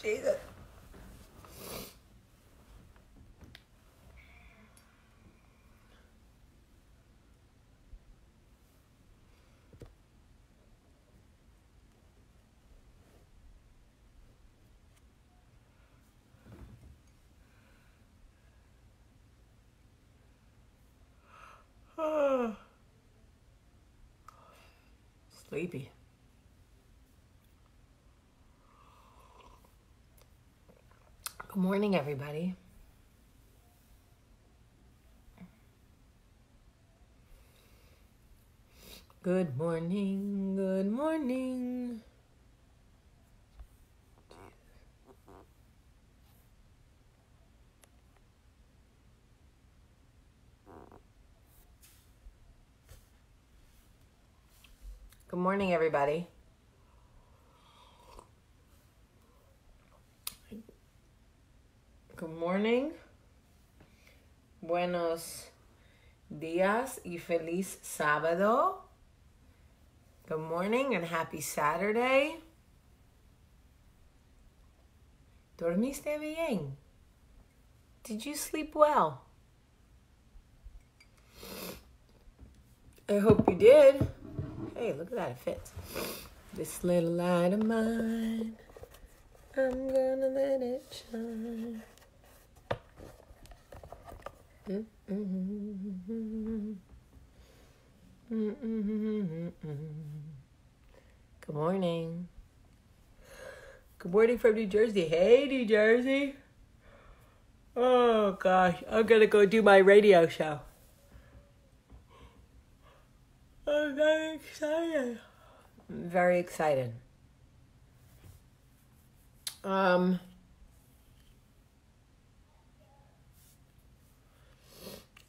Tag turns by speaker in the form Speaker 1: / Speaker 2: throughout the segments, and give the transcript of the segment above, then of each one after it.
Speaker 1: Jesus. Sleepy. Good morning, everybody. Good morning, good morning. Good morning, everybody. Good morning. Buenos días y feliz sábado. Good morning and happy Saturday. ¿Dormiste bien? Did you sleep well? I hope you did. Hey, look at that, it fits. This little light of mine, I'm gonna let it shine. Good morning. Good morning from New Jersey. Hey, New Jersey. Oh, gosh. I'm going to go do my radio show. I'm very excited. I'm very excited.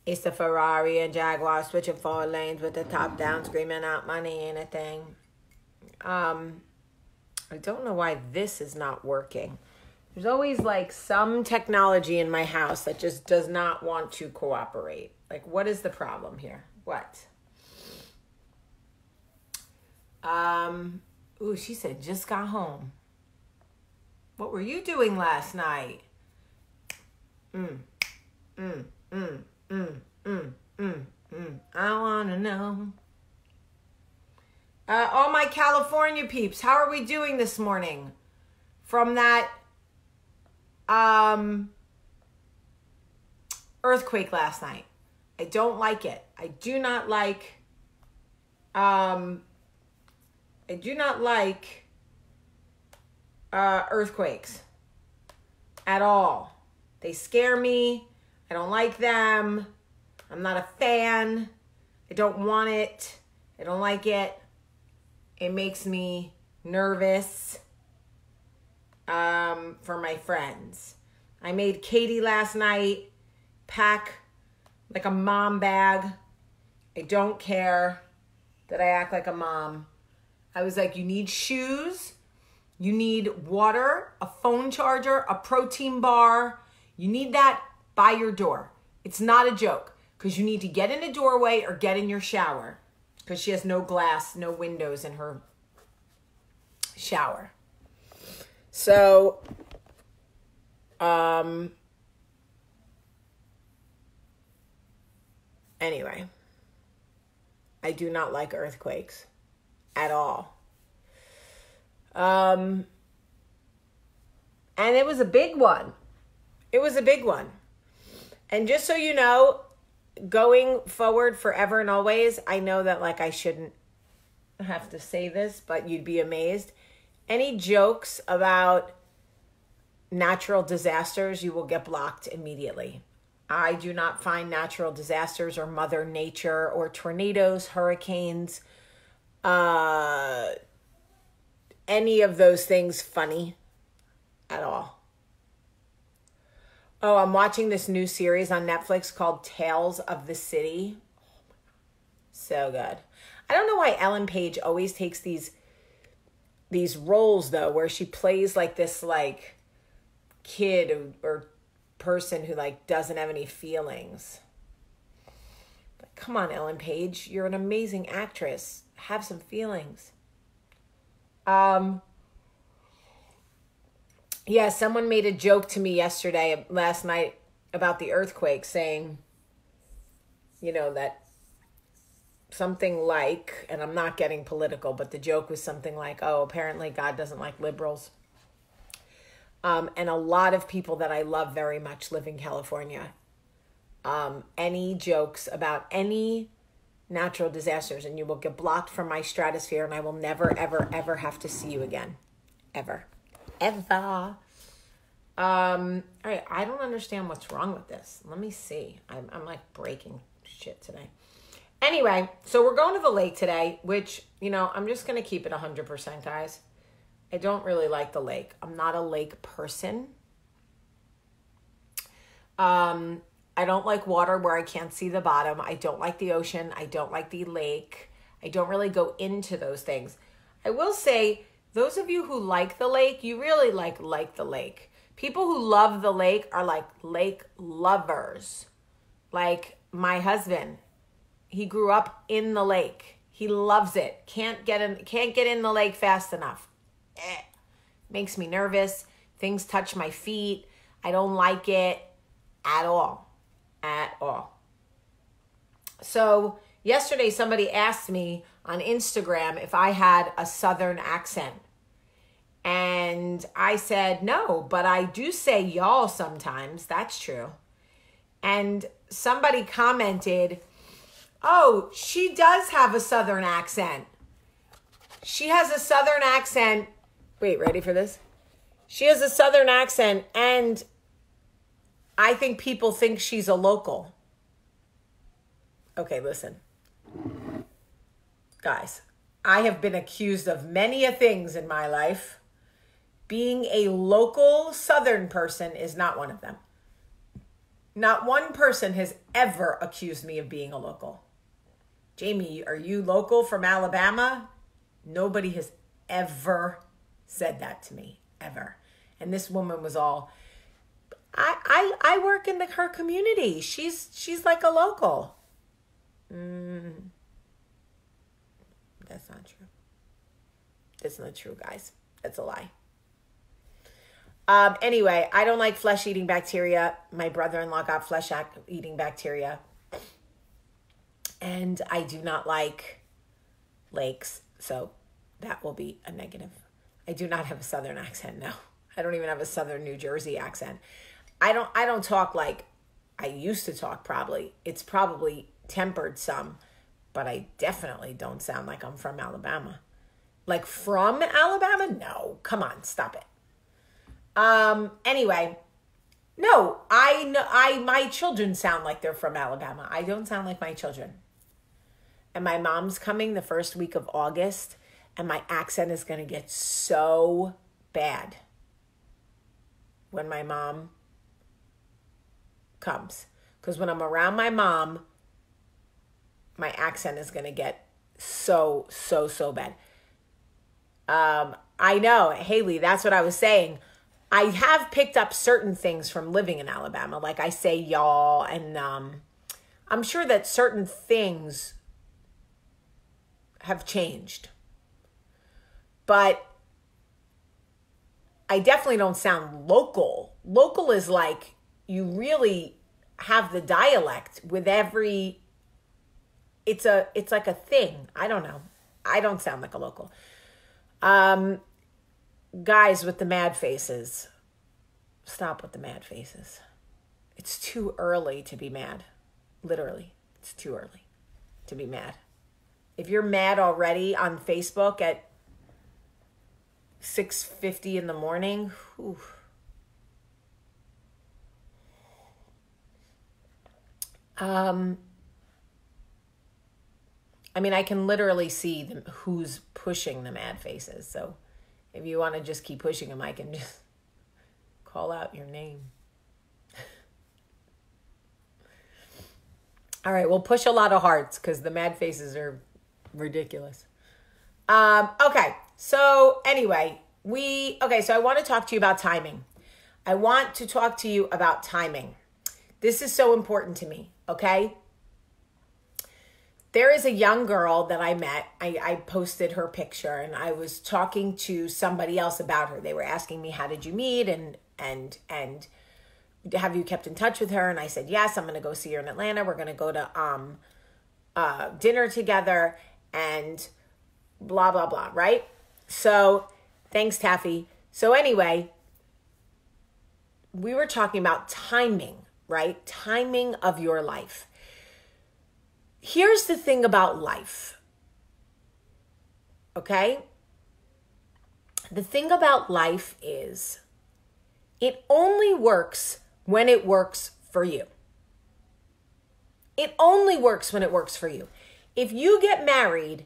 Speaker 1: It's the Ferrari and Jaguar switching 4 lanes with the top down, screaming out money ain't a thing. I don't know why this is not working. There's always like some technology in my house that just does not want to cooperate. Like, what is the problem here? What? Ooh, she said, just got home. What were you doing last night? I want to know. All my California peeps, how are we doing this morning? From that earthquake last night. I don't like it. I do not like earthquakes at all. They scare me. I don't like them. I'm not a fan. I don't want it. I don't like it. It makes me nervous for my friends. I made Katie last night pack like a mom bag. I don't care that I act like a mom. I was like, you need shoes, you need water, a phone charger, a protein bar. You need that by your door. It's not a joke because you need to get in a doorway or get in your shower because she has no glass, no windows in her shower. So, anyway, I do not like earthquakes at all. And it was a big one. It was a big one. And just so you know, going forward forever and always, I know that like I shouldn't have to say this, but you'd be amazed. Any jokes about natural disasters, you will get blocked immediately. I do not find natural disasters or Mother Nature or tornadoes, hurricanes, any of those things funny at all. Oh, I'm watching this new series on Netflix called Tales of the City. So good. I don't know why Ellen Page always takes these roles though, where she plays like this like kid or person who like doesn't have any feelings. But come on, Ellen Page, you're an amazing actress. Have some feelings. Yeah, someone made a joke to me last night, about the earthquake, saying, that something like, and I'm not getting political, but the joke was something like, oh, apparently God doesn't like liberals. And a lot of people that I love very much live in California. Any jokes about any natural disasters, and you will get blocked from my stratosphere, and I will never, ever, ever have to see you again. Ever. Ever. All right, I don't understand what's wrong with this. Let me see. I'm like breaking shit today. Anyway, so we're going to the lake today, which, I'm just going to keep it 100%, guys. I don't really like the lake. I'm not a lake person. I don't like water where I can't see the bottom. I don't like the ocean. I don't like the lake. I don't really go into those things. I will say, those of you who like the lake, you really like the lake. People who love the lake are like lake lovers. Like my husband, he grew up in the lake. He loves it. Can't get in the lake fast enough. Makes me nervous. Things touch my feet. I don't like it at all. At all. So yesterday somebody asked me on Instagram if I had a Southern accent. And I said, no, but I do say y'all sometimes. That's true. And somebody commented, oh, she does have a Southern accent. She has a Southern accent. Wait, ready for this? She has a Southern accent, and I think people think she's a local. Okay, listen. Guys, I have been accused of many a things in my life. Being a local Southern person is not one of them. Not one person has ever accused me of being a local. Jamie, are you local from Alabama? Nobody has ever said that to me, ever. And this woman was all, I work in her community. She's like a local. That's not true. That's not true, guys. That's a lie. Anyway, I don't like flesh-eating bacteria. My brother-in-law got flesh-eating bacteria. And I do not like lakes, so that will be a negative. I do not have a Southern accent, no. I don't even have a Southern New Jersey accent. I don't talk like I used to talk, probably. It's probably tempered some, but I definitely don't sound like I'm from Alabama. Like from Alabama? No, come on, stop it. Anyway, no, my children sound like they're from Alabama. I don't sound like my children. And my mom's coming the first week of August, and my accent is going to get so bad when my mom comes. Because when I'm around my mom, my accent is going to get so bad. I know, Haley, that's what I was saying. I have picked up certain things from living in Alabama. Like I say y'all, and I'm sure that certain things have changed. But I definitely don't sound local. Local is like you really have the dialect with every, it's like a thing. I don't know. I don't sound like a local. Guys with the mad faces, stop with the mad faces. It's too early to be mad. Literally, it's too early to be mad. If you're mad already on Facebook at 6:50 in the morning, whew. I mean, I can literally see who's pushing the mad faces. So if you want to just keep pushing them, I can just call out your name. All right, we'll push a lot of hearts because the mad faces are ridiculous. Okay, so anyway, so I want to talk to you about timing. I want to talk to you about timing. This is so important to me, okay? there is a young girl that I met. I posted her picture, and I was talking to somebody else about her. They were asking me, how did you meet? And have you kept in touch with her? And I said, yes, I'm going to go see her in Atlanta. We're going to go to dinner together and blah, blah, blah, right? So thanks, Taffy. So anyway, we were talking about timing, right? Timing of your life. Here's the thing about life, okay? The thing about life is it only works when it works for you. It only works when it works for you. If you get married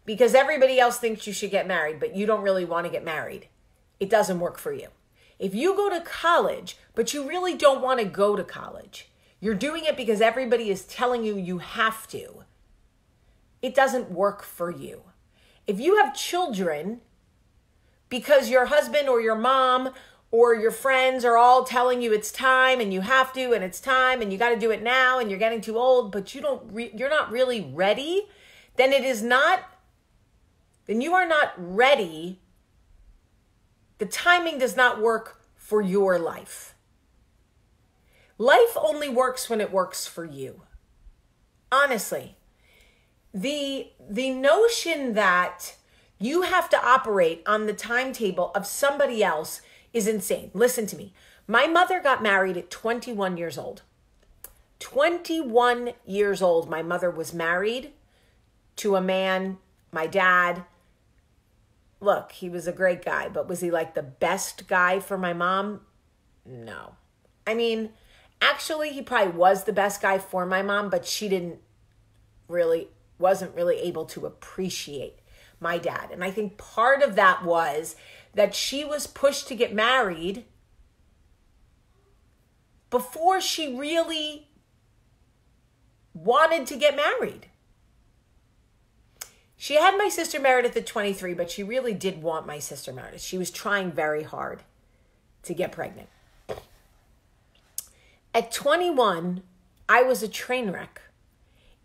Speaker 1: because everybody else thinks you should get married, but you don't really want to get married, it doesn't work for you. If you go to college, but you really don't want to go to college, you're doing it because everybody is telling you you have to, it doesn't work for you. If you have children because your husband or your mom or your friends are all telling you it's time and you have to and it's time and you got to do it now and you're getting too old, but you're not really ready, then you are not ready. The timing does not work for your life. Life only works when it works for you. Honestly, the notion that you have to operate on the timetable of somebody else is insane. Listen to me. My mother got married at 21 years old. 21 years old, my mother was married to a man, my dad. Look, he was a great guy, but was he like the best guy for my mom? No. I mean, actually, he probably was the best guy for my mom, but she wasn't really able to appreciate my dad. And I think part of that was that she was pushed to get married before she really wanted to get married. She had my sister Meredith at 23, but she really did want my sister Meredith. She was trying very hard to get pregnant. At 21, I was a train wreck.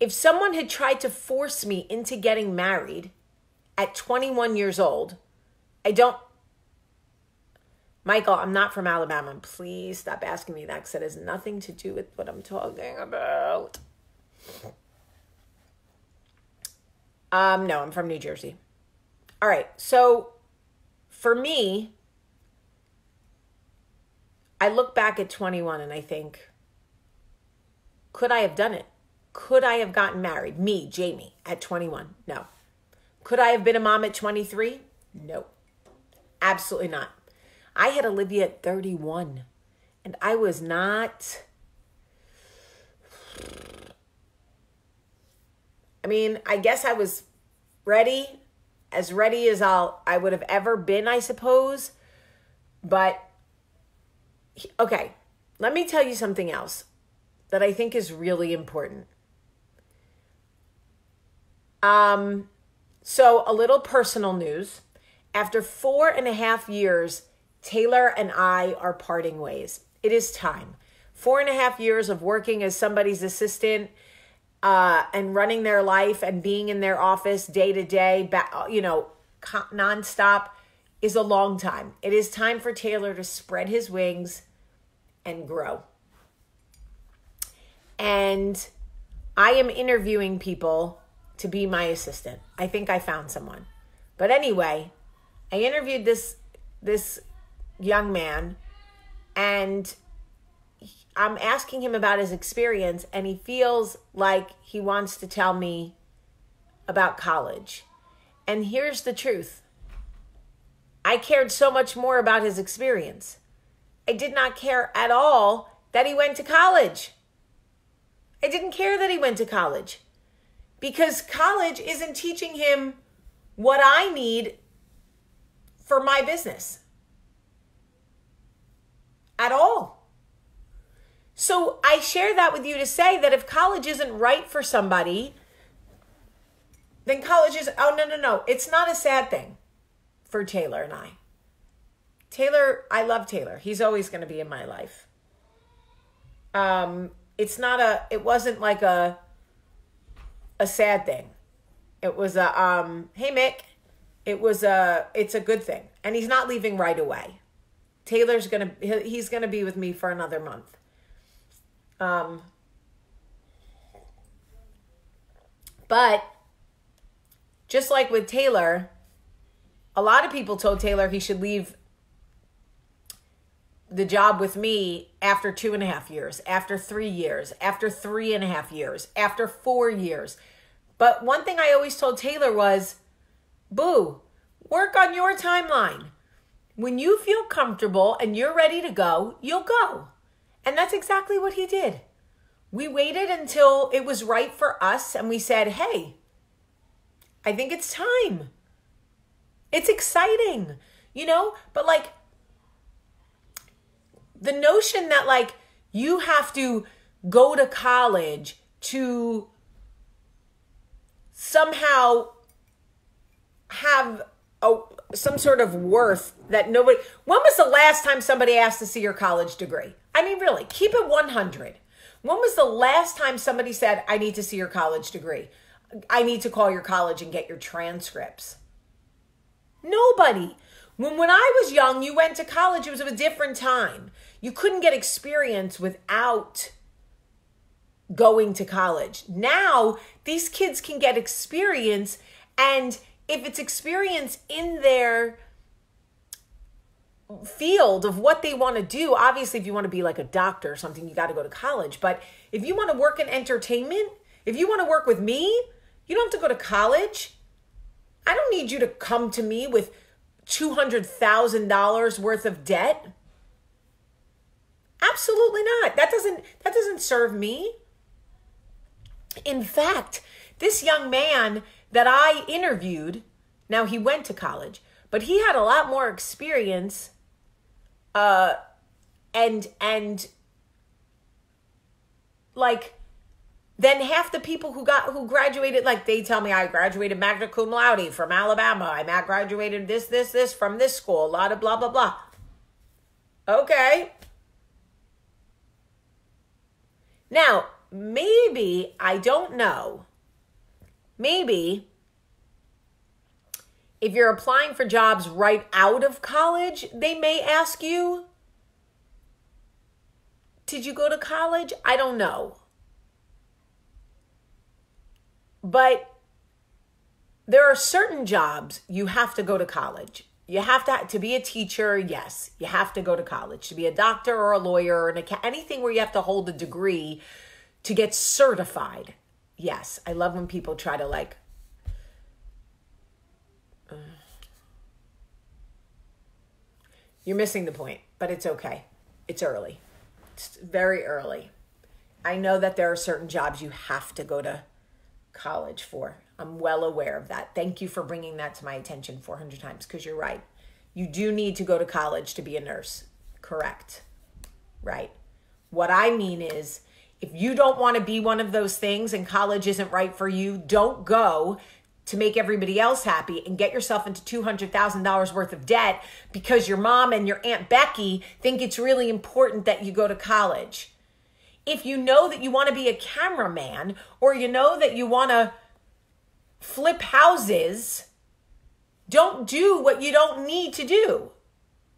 Speaker 1: If someone had tried to force me into getting married at 21 years old, Michael, I'm not from Alabama. Please stop asking me that because it has nothing to do with what I'm talking about. No, I'm from New Jersey. All right. So for me, I look back at 21 and I think, could I have done it? Could I have gotten married? Me, Jamie, at 21? No. Could I have been a mom at 23? No. Absolutely not. I had Olivia at 31 and I was not... I mean, I guess I was ready as I would have ever been, I suppose. But, okay, let me tell you something else that I think is really important. So a little personal news. After 4.5 years, Taylor and I are parting ways. It is time. 4.5 years of working as somebody's assistant, and running their life and being in their office day to day, nonstop is a long time. It is time for Taylor to spread his wings and grow. And I am interviewing people to be my assistant. I think I found someone. But anyway, I interviewed this young man and I'm asking him about his experience and he feels like he wants to tell me about college. And here's the truth. I cared so much more about his experience. I did not care at all that he went to college. I didn't care that he went to college because college isn't teaching him what I need for my business at all. So I share that with you to say that if college isn't right for somebody, then college is, no. It's not a sad thing for Taylor and I. Taylor, I love Taylor. He's always going to be in my life. It wasn't like a sad thing. It was hey Mick, it's a good thing. And he's not leaving right away. Taylor's he's gonna be with me for another month. But just like with Taylor, a lot of people told Taylor he should leave the job with me after 2.5 years, after 3 years, after 3.5 years, after 4 years. But one thing I always told Taylor was, boo, work on your timeline. When you feel comfortable and you're ready to go, you'll go. And that's exactly what he did. We waited until it was right for us and we said, hey, I think it's time. It's exciting, but like the notion that like you have to go to college to somehow have some sort of worth that nobody... When was the last time somebody asked to see your college degree? I mean, really, keep it 100. When was the last time somebody said, I need to see your college degree? I need to call your college and get your transcripts? Nobody. When I was young, you went to college, it was a different time. You couldn't get experience without going to college. Now, these kids can get experience, and if it's experience in their field of what they want to do, obviously if you want to be like a doctor or something, you got to go to college. But if you want to work in entertainment, if you want to work with me, you don't have to go to college. I don't need you to come to me with $200,000 worth of debt. Absolutely not. That doesn't serve me. In fact, this young man that I interviewed, now he went to college, but he had a lot more experience and like than half the people who graduated. Like they tell me I graduated magna cum laude from Alabama. I graduated this from this school, a lot of blah, blah, blah. Okay. Now, maybe, I don't know, maybe if you're applying for jobs right out of college, they may ask you, did you go to college? I don't know. But there are certain jobs you have to go to college. You have to be a teacher, yes, you have to go to college. To be a doctor or a lawyer or anything where you have to hold a degree to get certified. Yes, I love when people try to like... You're missing the point, but it's okay. It's early. It's very early. I know that there are certain jobs you have to go to college for. I'm well aware of that. Thank you for bringing that to my attention 400 times, because you're right. You do need to go to college to be a nurse. Correct. Right. What I mean is, if you don't want to be one of those things and college isn't right for you, don't go to make everybody else happy and get yourself into $200,000 worth of debt because your mom and your Aunt Becky think it's really important that you go to college. If you know that you want to be a cameraman, or you know that you want to flip houses, don't do what you don't need to do.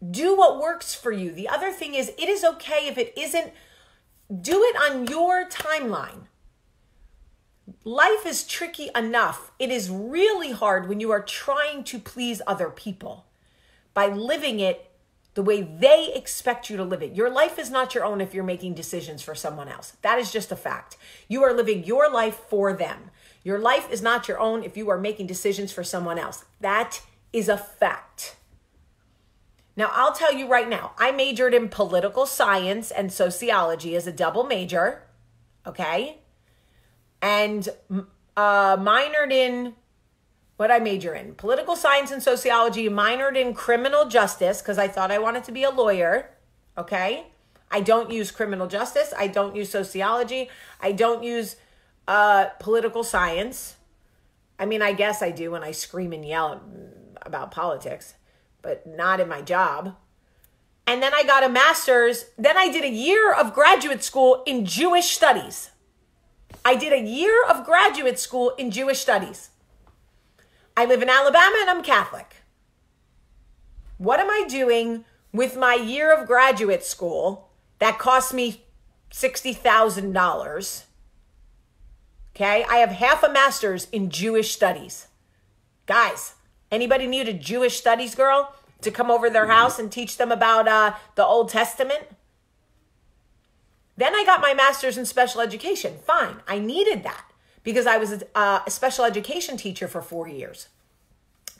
Speaker 1: Do what works for you. The other thing is, it is okay if it isn't. Do it on your timeline. Life is tricky enough. It is really hard when you are trying to please other people by living it the way they expect you to live it. Your life is not your own if you're making decisions for someone else. That is just a fact. You are living your life for them. Your life is not your own if you are making decisions for someone else. That is a fact. Now, I'll tell you right now, I majored in political science and sociology as a double major, okay? And minored in, what I major in? Political science and sociology, minored in criminal justice because I thought I wanted to be a lawyer, okay? I don't use criminal justice. I don't use sociology. I don't use political science. I mean, I guess I do when I scream and yell about politics, but not in my job. And then I got a master's. Then I did a year of graduate school in Jewish studies. I did a year of graduate school in Jewish studies. I live in Alabama and I'm Catholic. What am I doing with my year of graduate school that cost me $60,000? Okay, I have half a master's in Jewish studies. Guys, anybody need a Jewish studies girl to come over to their house and teach them about the Old Testament? Then I got my master's in special education. Fine, I needed that because I was a special education teacher for 4 years.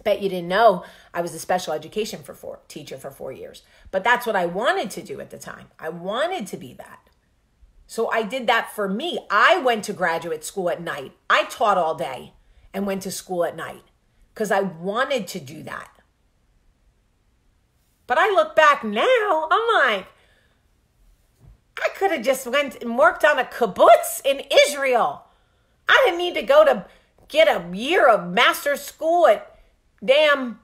Speaker 1: Bet you didn't know I was a special education teacher for 4 years. But that's what I wanted to do at the time. I wanted to be that. So I did that for me. I went to graduate school at night. I taught all day and went to school at night because I wanted to do that. But I look back now, I'm like, I could have just went and worked on a kibbutz in Israel. I didn't need to go to get a year of master's school at damn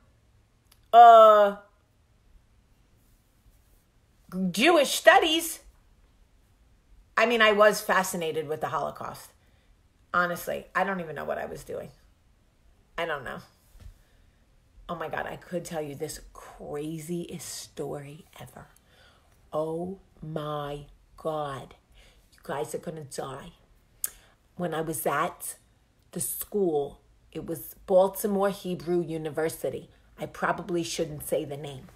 Speaker 1: Jewish studies. I mean, I was fascinated with the Holocaust. Honestly, I don't even know what I was doing. I don't know. Oh my God, I could tell you this craziest story ever. Oh my God. You guys are going to die. When I was at the school, it was Baltimore Hebrew University. I probably shouldn't say the name.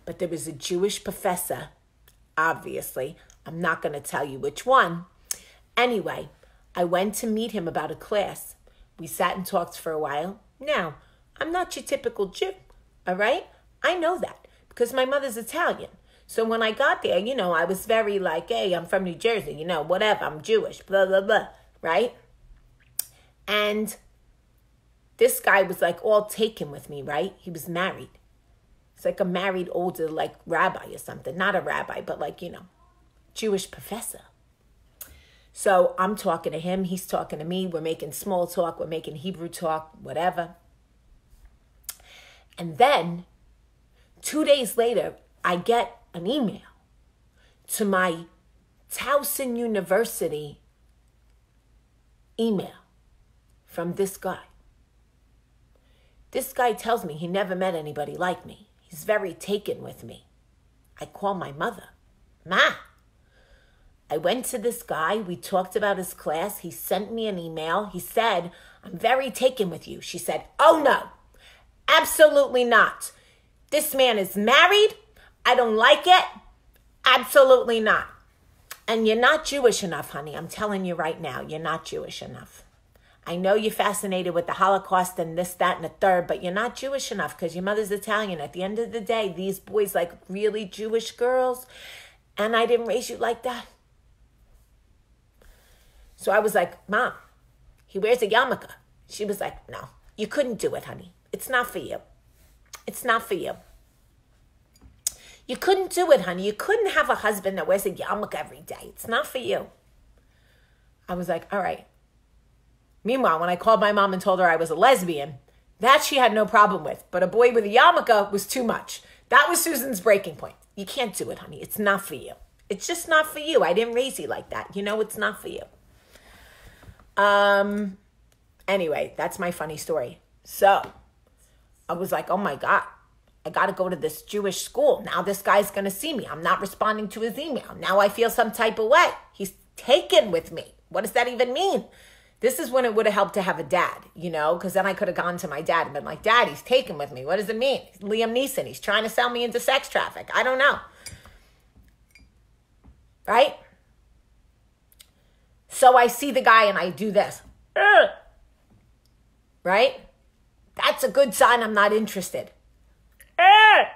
Speaker 1: But there was a Jewish professor, obviously. I'm not going to tell you which one. Anyway, I went to meet him about a class. We sat and talked for a while. Now, I'm not your typical Jew, all right? I know that because my mother's Italian. So when I got there, you know, I was very like, hey, I'm from New Jersey, you know, whatever, I'm Jewish, blah, blah, blah, right? And this guy was like all taken with me, right? He was married. It's like a married older like rabbi or something. Not a rabbi, but like, you know, Jewish professor. So I'm talking to him. He's talking to me. We're making small talk. We're making Hebrew talk, whatever. And then 2 days later, I get an email to my Towson University email from this guy. This guy tells me he never met anybody like me. He's very taken with me. I call my mother. Ma, I went to this guy. We talked about his class. He sent me an email. He said, I'm very taken with you. She said, oh no, absolutely not. This man is married. I don't like it. Absolutely not. And you're not Jewish enough, honey. I'm telling you right now, you're not Jewish enough. I know you're fascinated with the Holocaust and this, that, and the third, but you're not Jewish enough because your mother's Italian. At the end of the day, these boys like really Jewish girls, and I didn't raise you like that. So I was like, Mom, he wears a yarmulke. She was like, no, you couldn't do it, honey. It's not for you. It's not for you. You couldn't do it, honey. You couldn't have a husband that wears a yarmulke every day. It's not for you. I was like, all right. Meanwhile, when I called my mom and told her I was a lesbian, that she had no problem with. But a boy with a yarmulke was too much. That was Susan's breaking point. You can't do it, honey. It's not for you. It's just not for you. I didn't raise you like that. You know, it's not for you. Anyway, that's my funny story. So I was like, oh my God, I got to go to this Jewish school. Now this guy's going to see me. I'm not responding to his email. Now I feel some type of way. He's taken with me. What does that even mean? This is when it would have helped to have a dad, you know, because then I could have gone to my dad and been like, Dad, he's taken with me. What does it mean? He's Liam Neeson. He's trying to sell me into sex traffic. I don't know. Right? So I see the guy and I do this. Right? That's a good sign I'm not interested. I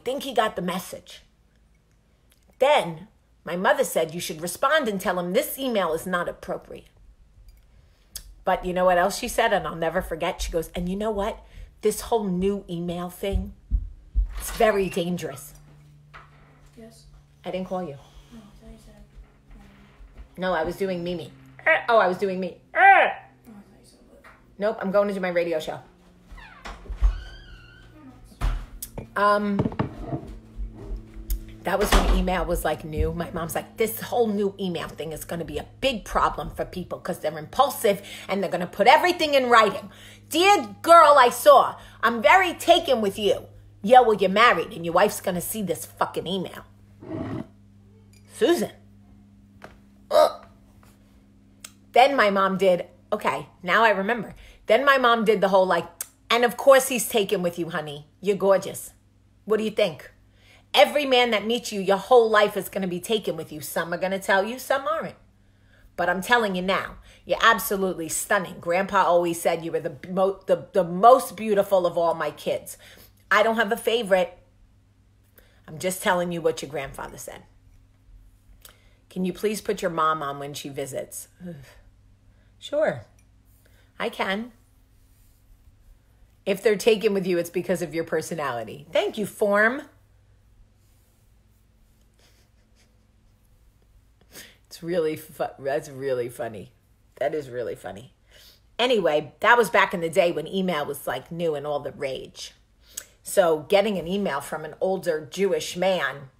Speaker 1: think he got the message. Then my mother said you should respond and tell him this email is not appropriate. But you know what else she said? And I'll never forget. She goes, and you know what? This whole new email thing, it's very dangerous.
Speaker 2: Yes.
Speaker 1: I didn't call you.
Speaker 2: No, I thought you said.
Speaker 1: No, I was doing Mimi. Oh, I was doing me.
Speaker 2: Oh, I thought you said what?
Speaker 1: Nope, I'm going to do my radio show. That was when email was like new. My mom's like, this whole new email thing is going to be a big problem for people because they're impulsive and they're going to put everything in writing. Dear girl I saw, I'm very taken with you. Yeah, well, you're married and your wife's going to see this fucking email. Susan. Ugh. Then my mom did, okay, now I remember. Then my mom did the whole like, and of course he's taken with you, honey. You're gorgeous. What do you think? Every man that meets you, your whole life is going to be taken with you. Some are going to tell you, some aren't. But I'm telling you now, you're absolutely stunning. Grandpa always said you were the most beautiful of all my kids. I don't have a favorite. I'm just telling you what your grandfather said. Can you please put your mom on when she visits? Sure, I can. If they're taken with you, it's because of your personality. Thank you, Form. It's really that's really funny. That is really funny. Anyway, that was back in the day when email was like new and all the rage. So getting an email from an older Jewish man,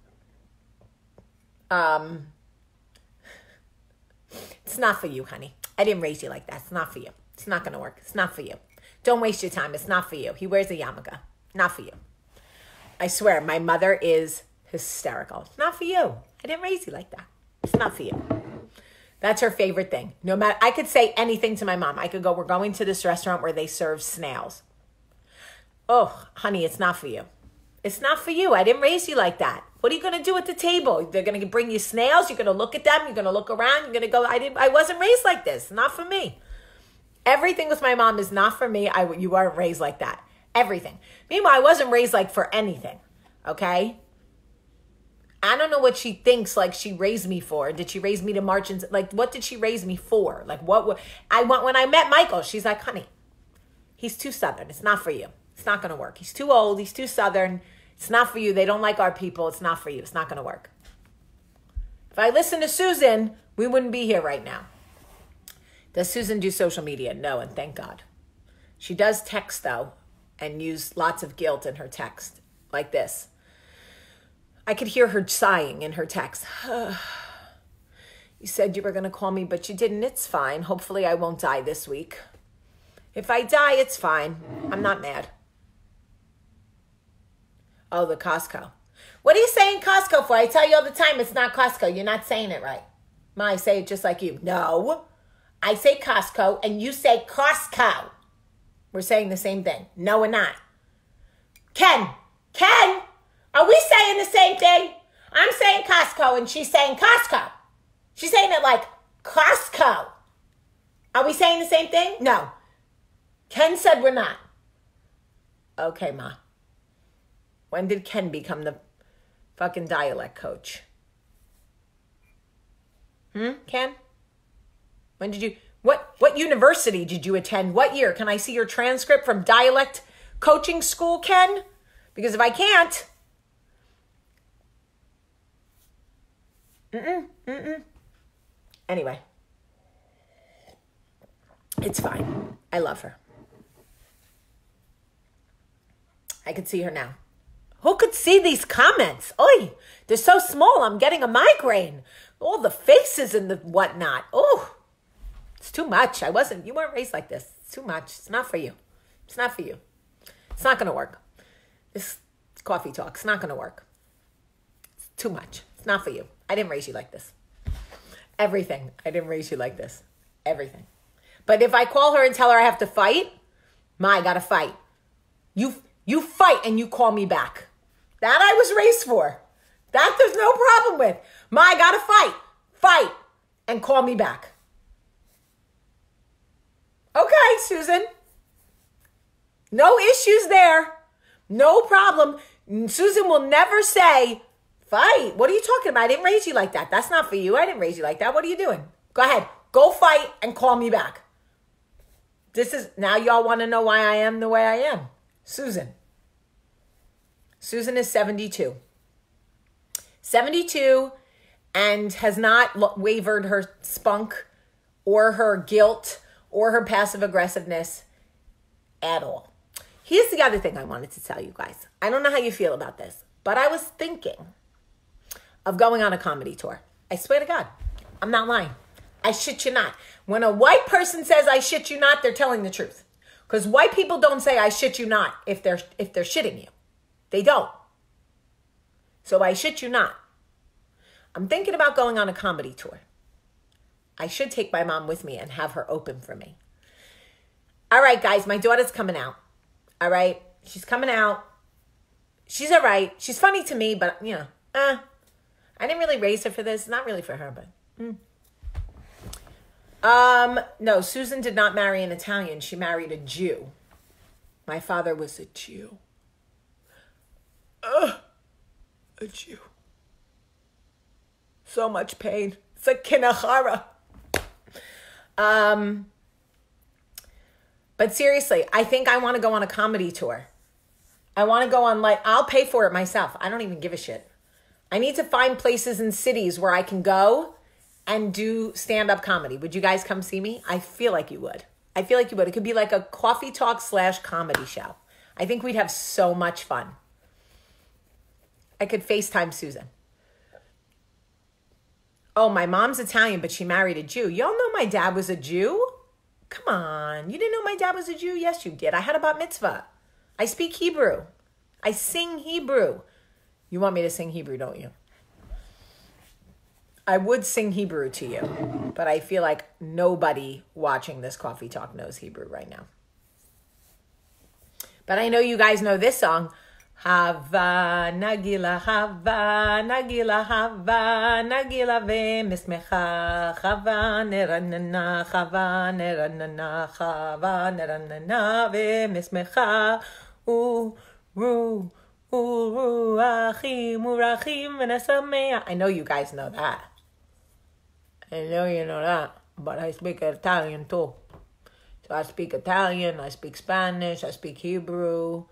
Speaker 1: it's not for you, honey. I didn't raise you like that. It's not for you. It's not going to work. It's not for you. Don't waste your time. It's not for you. He wears a yarmulke. Not for you. I swear, my mother is hysterical. It's not for you. I didn't raise you like that. It's not for you. That's her favorite thing. No matter, I could say anything to my mom. I could go, we're going to this restaurant where they serve snails. Oh, honey, it's not for you. It's not for you. I didn't raise you like that. What are you going to do at the table? They're going to bring you snails. You're going to look at them. You're going to look around. You're going to go, I wasn't raised like this. Not for me. Everything with my mom is not for me. You weren't raised like that. Everything. Meanwhile, I wasn't raised like for anything. Okay? I don't know what she thinks like she raised me for. Did she raise me to march? And like, what did she raise me for? Like, when I met Michael, she's like, honey, he's too Southern. It's not for you. It's not going to work. He's too old. He's too Southern. It's not for you. They don't like our people. It's not for you. It's not going to work. If I listened to Susan, we wouldn't be here right now. Does Susan do social media? No, and thank God. She does text, though, and use lots of guilt in her text, like this. I could hear her sighing in her text. You said you were going to call me, but you didn't. It's fine. Hopefully I won't die this week. If I die, it's fine. I'm not mad. Oh, the Costco. What are you saying Costco for? I tell you all the time, it's not Costco. You're not saying it right. Ma, I say it just like you. No. I say Costco, and you say Costco. We're saying the same thing. No, we're not. Ken, are we saying the same thing? I'm saying Costco, and she's saying Costco. She's saying it like Costco. Are we saying the same thing? No. Ken said we're not. Okay, Ma. When did Ken become the fucking dialect coach? Ken? When did you, what university did you attend? What year? Can I see your transcript from dialect coaching school, Ken? Because if I can't, Anyway, it's fine. I love her. I can see her now. Who could see these comments? Oy, they're so small. I'm getting a migraine. All the faces and the whatnot. Oh, it's too much. You weren't raised like this. It's too much. It's not for you. It's not for you. It's not going to work. This coffee talk. It's not going to work. It's too much. It's not for you. I didn't raise you like this. Everything. I didn't raise you like this. Everything. But if I call her and tell her I have to fight, I got to fight. You fight and you call me back. That I was raised for. That there's no problem with. I got to fight. Fight and call me back. Okay, Susan. No issues there. No problem. Susan will never say, fight. What are you talking about? I didn't raise you like that. That's not for you. I didn't raise you like that. What are you doing? Go ahead. Go fight and call me back. Now y'all want to know why I am the way I am. Susan. Susan is 72. 72 and has not wavered her spunk or her guilt or her passive aggressiveness at all. Here's the other thing I wanted to tell you guys. I don't know how you feel about this, but I was thinking, of going on a comedy tour. I swear to God, I'm not lying. I shit you not. When a white person says I shit you not, they're telling the truth. Because white people don't say I shit you not if they're shitting you. They don't. So I shit you not. I'm thinking about going on a comedy tour. I should take my mom with me and have her open for me. All right, guys, my daughter's coming out. All right? She's coming out. She's all right. She's funny to me, but, I didn't really raise her for this. Not really for her, but... No, Susan did not marry an Italian. She married a Jew. My father was a Jew. A Jew. So much pain. It's a kinachara. But seriously, I think I want to go on a comedy tour. I want to go on, I'll pay for it myself. I don't even give a shit. I need to find places in cities where I can go and do stand-up comedy. Would you guys come see me? I feel like you would. It could be like a coffee talk / comedy show. I think we'd have so much fun. I could FaceTime Susan. Oh, my mom's Italian, but she married a Jew. Y'all know my dad was a Jew? Come on. You didn't know my dad was a Jew? Yes, you did. I had a bat mitzvah. I speak Hebrew. I sing Hebrew. You want me to sing Hebrew, don't you? I would sing Hebrew to you, but I feel like nobody watching this coffee talk knows Hebrew right now. But I know you guys know this song. Hava nagila ve mismecha Hava neranana ve mismecha I know you guys know that. I know you know that, but I speak Italian too. So I speak Italian, I speak Spanish, I speak Hebrew.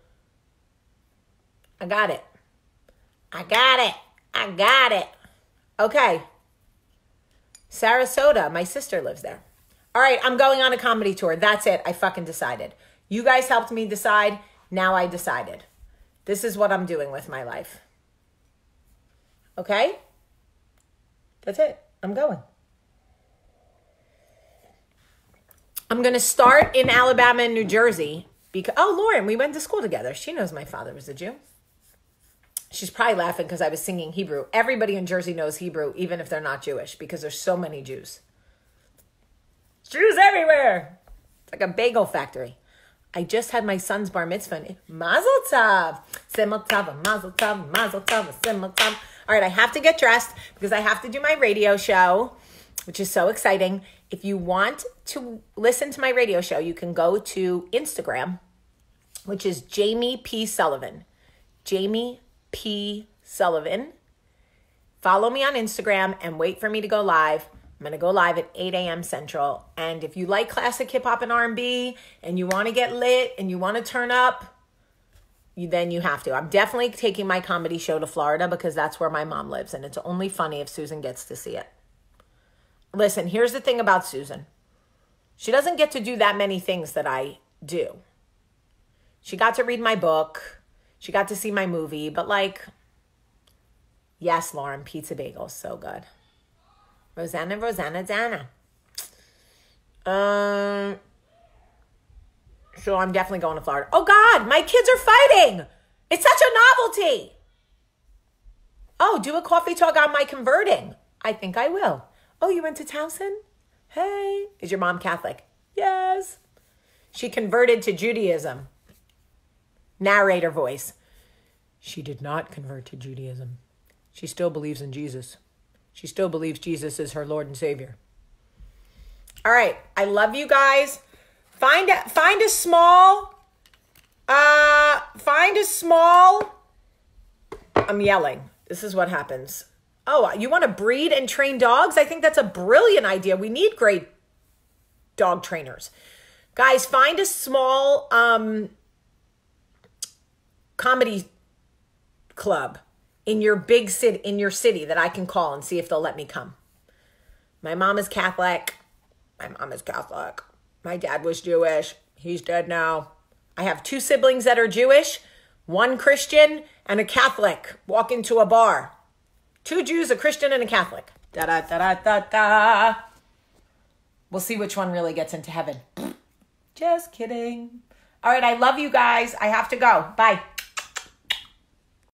Speaker 1: I got it. Okay. Sarasota, my sister lives there. All right, I'm going on a comedy tour. That's it. I fucking decided. You guys helped me decide. Now I decided. This is what I'm doing with my life. Okay? That's it. I'm going. I'm going to start in Alabama and New Jersey. Lauren, we went to school together. She knows my father was a Jew. She's probably laughing because I was singing Hebrew. Everybody in Jersey knows Hebrew, even if they're not Jewish, because there's so many Jews. Jews everywhere. It's like a bagel factory. I just had my son's bar mitzvah. Mazel tov. Simel tov, mazel tov, mazel tov, simel tov. All right, I have to get dressed because I have to do my radio show, which is so exciting. If you want to listen to my radio show, you can go to Instagram, which is Jamie P. Sullivan. Jamie P. Sullivan. Follow me on Instagram and wait for me to go live. I'm going to go live at 8 a.m. Central. And if you like classic hip hop and R&B and you want to get lit and you want to turn up, then you have to. I'm definitely taking my comedy show to Florida because that's where my mom lives. And it's only funny if Susan gets to see it. Listen, here's the thing about Susan. She doesn't get to do that many things that I do. She got to read my book. She got to see my movie. But yes, Lauren, pizza bagels, so good. Rosanna, Dana. So I'm definitely going to Florida. Oh, God, my kids are fighting. It's such a novelty. Oh, do a coffee talk on my converting. I think I will. Oh, you went to Towson? Hey. Is your mom Catholic? Yes. She converted to Judaism. Narrator voice. She did not convert to Judaism. She still believes in Jesus. She still believes Jesus is her Lord and Savior. All right. I love you guys. Find a small, I'm yelling. This is what happens. Oh, you want to breed and train dogs? I think that's a brilliant idea. We need great dog trainers. Guys, find a small comedy club in your big city, in your city that I can call and see if they'll let me come. My mom is Catholic. My dad was Jewish. He's dead now. I have 2 siblings that are Jewish, 1 Christian, and a Catholic. Walk into a bar. 2 Jews, a Christian, and a Catholic. Da da da da da da. We'll see which one really gets into heaven. Just kidding. All right, I love you guys. I have to go. Bye.